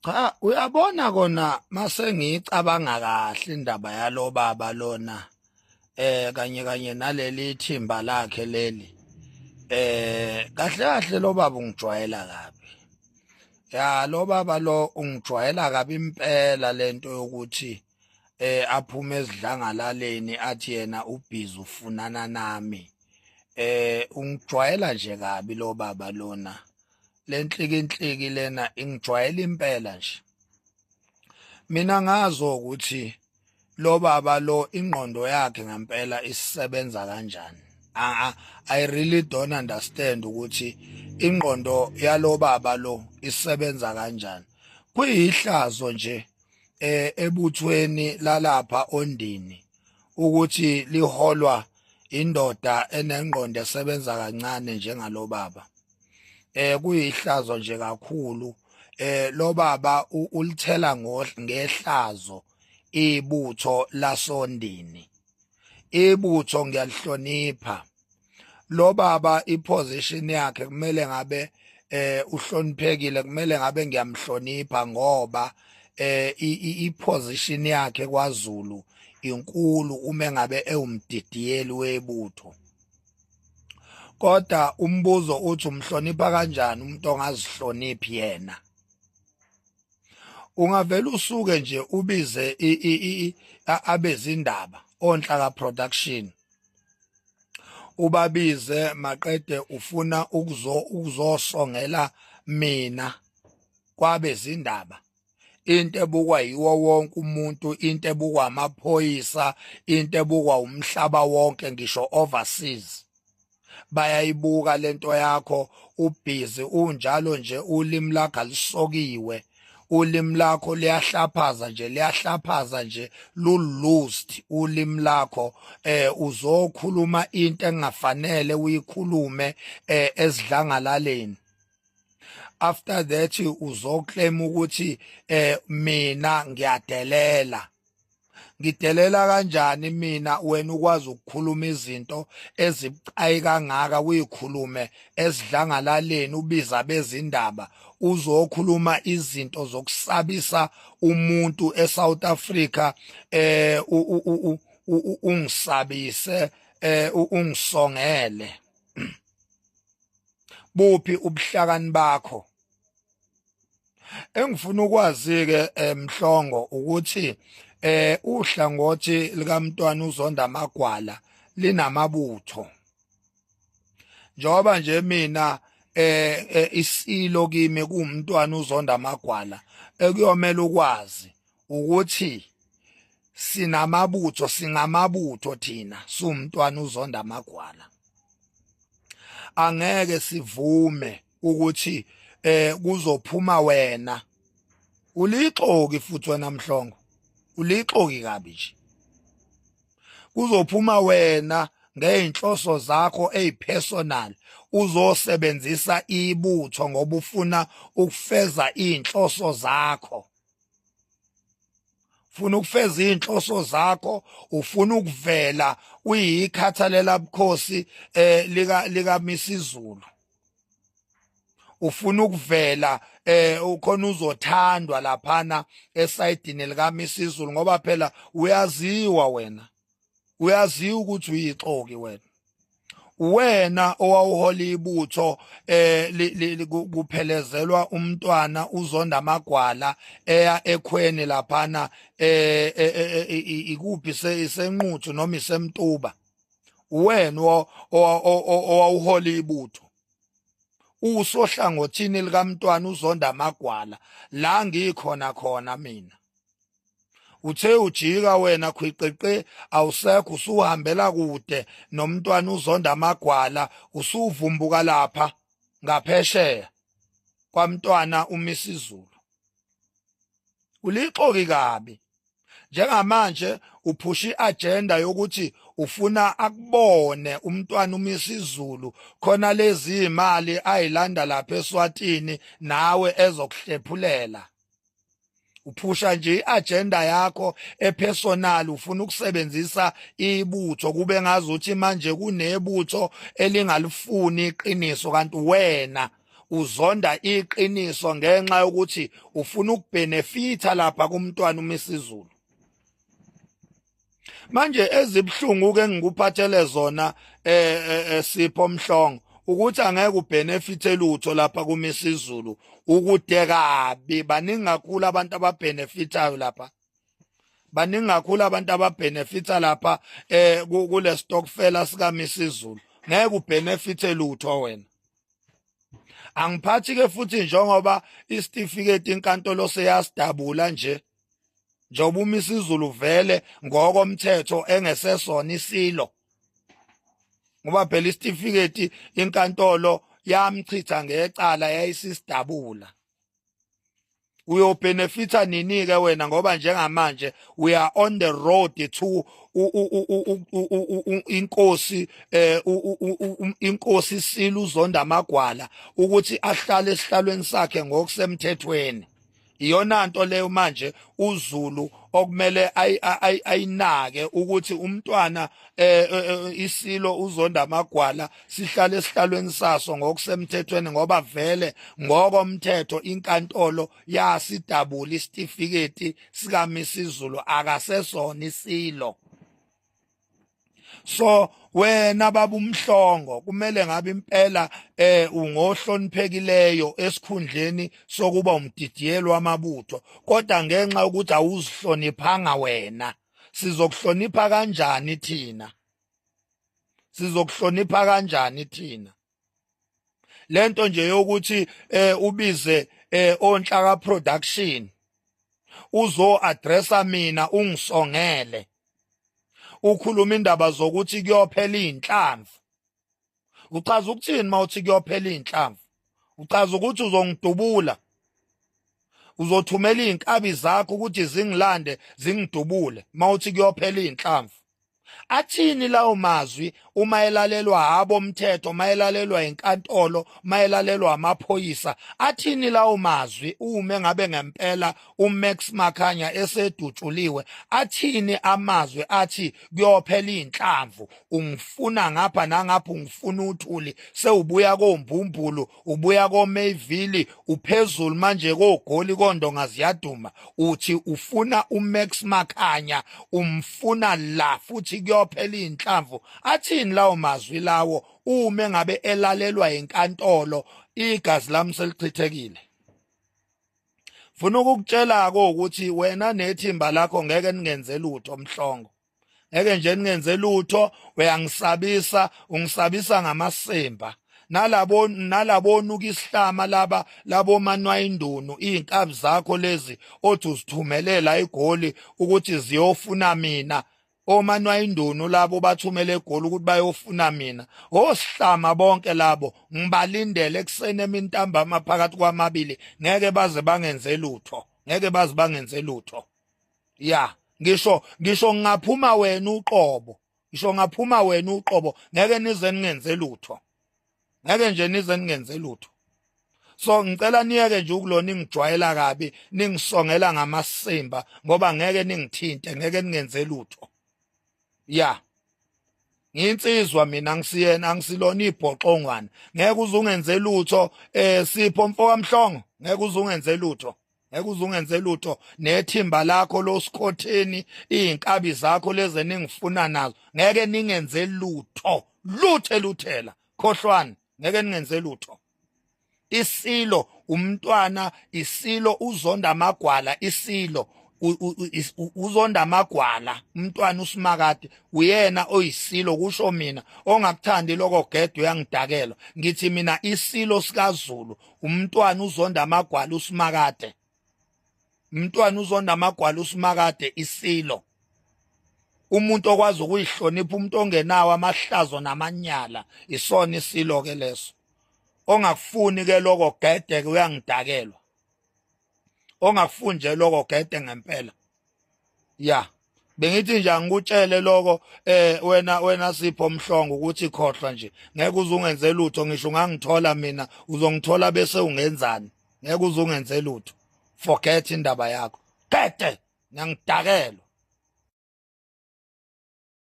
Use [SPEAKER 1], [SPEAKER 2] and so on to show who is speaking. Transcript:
[SPEAKER 1] Cha, uyabona kona mase ngicabanga kahle indaba yalo baba lona kanye naleli thimba lakhe leli kahle kahle lo baba ungijwayela kabi. Ya lo baba lo ungijwayela kabi impela lento yokuthi aphume ezidlangalaleni athi yena ubhizi ufunana nami. Ungijwayela nje kabi lo baba lona. Lenhlikinhliki lena ingijwayela impela nje. Mina ngazo ukuthi lo baba lo ingqondo yakhe ngempela isisebenza kanjani. I really don't understand ukuthi ingqondo yalo baba lo isebenza kanjani. Kuyihlazo nje ebuthweni lalapha ondini ukuthi liholwa indoda enengqondo esebenza kancane njengalo baba. Kuyihlazo nje kakhulu lo baba ulithela ngehlazo ibutho lasondini. Ibutho ngiyalihlonipha. Lo baba iposition yakhe kumele ngabe uhloniphekile, kumele ngabe ngiyamhlonipha ngoba iposition yakhe kwaZulu inkulu uma ngabe ewumdidiyeli webutho. Kodwa umbuzo uthi umhlonipha kanjani umuntu ongazihloniphi yena? Ungavela usuke nje ubize abezindaba onhlaka production, ubabize maqede ufuna ukuzosongela mina kwabezindaba. Into ebukwa yiwo wonke umuntu, into ebukwa amaphoyisa, into ebukwa umhlaba wonke ngisho overseas. Bayayibuka lento yakho ubhizi unjalo nje, ulimi lakho alisokiwe, ulimi lakho liyahlaphaza nje lu-loosed ulimi lakho. Uzokhuluma into engafanele uyikhulume ezidlangalaleni. After that uzoclaim ukuthi mina ngiyadelela. Ngidelela kanjani mina wena ukwazi ukukhuluma izinto ezibucayi kangaka uyikhulume ezidlangalaleni ubiza bezindaba uzokhuluma izinto zokusabisa umuntu eSouth Africa ungisabise ungisongele. Buphi ubuhlakani bakho? Engifuna ukwazi ke Mhlongo ukuthi uhlangothi likaMntwana uZonda Magwala linamabutho. Njoba nje mina isilo kimi kuMntwana uZonda Magwala ekuyomela ukwazi ukuthi sinamabutho, singamabutho thina suMntwana uZonda Magwala. Angeke sivume ukuthi kuzophuma wena. Ulixoki futhi wena Mhlongo. Ulixoki kabi nje. Kuzophuma wena ngeinhloso zakho ezipersonal uzosebenzisa ibutho ngoba ufuna ukufeza inhloso zakho. Ufuna ukufeza inhloso zakho, ufuna ukuvela uyikhathalela bukhosi lika Misizulu. Ufuna ukuvela ukhona uzothandwa laphana esayidini lika Misizulu ngoba phela uyaziwa wena. Uyaziwa ukuthi uyixoki wena. Wena owawuhola ibutho kuphelezelwa uMntwana uZonda Magwala eya ekhweni laphana ikuphi isenquthu noma isemtuba. Wena owawuhola ibutho usohlangothini likaMntwana uZonda Magwala la ngikhona mina. Uthe ujika wena khwiqeqe awusekho usuhambela kude noMntwana uZonda Magwala usuvumbuka lapha ngaphesheya kwaMntwana uMisizulu. Ulixoki kabi. Njengamanje uphusha iagenda yokuthi ufuna akubone uMntwana uMisizulu khona lezi imali ayilanda lapha eSwatini nawe ezokuhlephulela. Uphusha nje iagenda yakho epersonal, ufuna ukusebenzisa ibutho kube ngazuthi manje kunebutho elingalifuni iqiniso kanti wena uzonda iqiniso ngenxa yokuthi ufuna ukubenefitha lapha kumntwana uMisizulu. Manje ezibhlungu ke ngikuphathele zona Sipho Mhlongo ukuthi angeke ubenefite lutho lapha kuMisizulu ukude kabi baningi kakhulu abantu ababenefitayo lapha. Baningi kakhulu abantu ababenefita lapha kule stokfela sika Misizulu. Ngeke ubenefite lutho wena. Angiphathi ke futhi njengoba isitifiketi inkantolo seyasidabula nje. Njoba uMisizulu vele ngokomthetho engesesona isilo. Ngoba phela isitifiketi inkantolo yamchitha ngecala yayisisidabula. Uyobenefita nini ke wena ngoba njengamanje we are on the road to inkosi Silo uZonda Magwala ukuthi ahlale esihlalweni sakhe ngokusemthethweni. Iyona nto leyo manje uZulu okumele ayinake ukuthi umntwana iSilo uZonda Magwala sihlale esihlalweni saso ngokusemthethweni ngoba vele ngokomthetho inkantolo yasidabula isitifiketi sika Misizulu akasesona iSilo. So wena baba uMhlongo kumele ngabe impela ungohloniphekileyo esikhundleni sokuba umdidiyelo wamabutho kodwa ngenxa ukuthi awuzihloniphanga wena sizokuhlonipha kanjani thina lento nje yokuthi ubize onhlaka production uzo addressa mina ungisongele ukhuluma indaba zokuthi kuyophela inhlamvu. Uchaza ukuthini mawuthi kuyophela inhlamvu? Uchaza ukuthi uzongidubula. Uzothumela inkabi zakho ukuthi zingilande zingidubule mawuthi kuyophela inhlamvu. Athini lawo mazwi uma elalelwa abomthetho, mayelalelwa inkantolo, mayelalelwa amaphoyisa? Athini lawo mazwi uma ngabe ngempela uMax Makhanya esedutshuliwe? Athini amazwi athi kuyophela inhlamvu, ungifuna ngapha nangapha, ungifuna uthuli, sewubuya koMbumbulu, ubuya koMayville, uphezulu manje koGoli koNdonga ziyaduma, uthi ufuna uMax Makhanya, umfuna la futhi kuyophela inhlamvu? Athini lawo mazwi lawo uma ngabe elalelwa inkantolo igazi lami selichithekile? Funa ukukutshela ukuthi wena nethimba lakho ngeke ningenze lutho Mhlongo. Ngeke nje ningenze lutho, uyangisabisa, ungisabisa ngamasemba. Nalabo nuka isihlama labo manwayindunu inkabi zakho lezi othi uzithumelela eGoli ukuthi ziyofuna mina. Omanwayindunu labo bathumele eGoli ukuthi bayofuna mina. Osihlama bonke labo ngibalindele ekseni emintambama phakathi kwamabili ngeke baze bangenze lutho. Ngeke baze bangenze lutho. Ya, ngisho ngaphuma wena uqobo. Ngisho ngaphuma wena uqobo ngeke nize ningenze lutho. Ngeke nje nize ningenze lutho. So ngicela niyeke nje ukulona ingijwayela kabi, ningisongela ngamasimba ngoba ngeke ningithinte, ngeke ningenze lutho. Ya. Nginsizwa mina ngisiyena, angisilona ibhoxongwana. Ngeke uzungenze lutho Sipho Mfoka Mhlongo, ngeke uzungenze lutho. Ngeke uzungenze lutho nethimba lakho losikhotheni, izinkabi zakho leze ningifuna nazo. Ngeke ningenze lutho. Luthela. Khohlwana, ngeke ningenze lutho. iSilo umntwana, iSilo uZonda Magwala, iSilo uZonda Magwala, umntwana uSimakade uyena oyiSilo kusho mina. Ongakuthandi lokho gede uyangidakela. Ngithi mina iSilo sikaZulu umntwana uZonda Magwala uSimakade. Umntwana uZonda Magwala uSimakade iSilo. Umuntu okwazi ukuyihlonipha, umuntu ongenawo amahlazo namanyala, isona iSilo ke leso. Ongakufuni ke lokho gede ke uyangidakelwa. Ongakufuni nje lokho gede ngempela. Ya. Bengithi nje angikutshele lokho wena Sipho Mhlongo ukuthi khohlwa nje. Ngeke uzungenze lutho, ngisho ungangithola mina uzongithola bese ungenzani. Ngeke uzungenze lutho. Forget indaba yakho. Gede ngiyangidakelwa.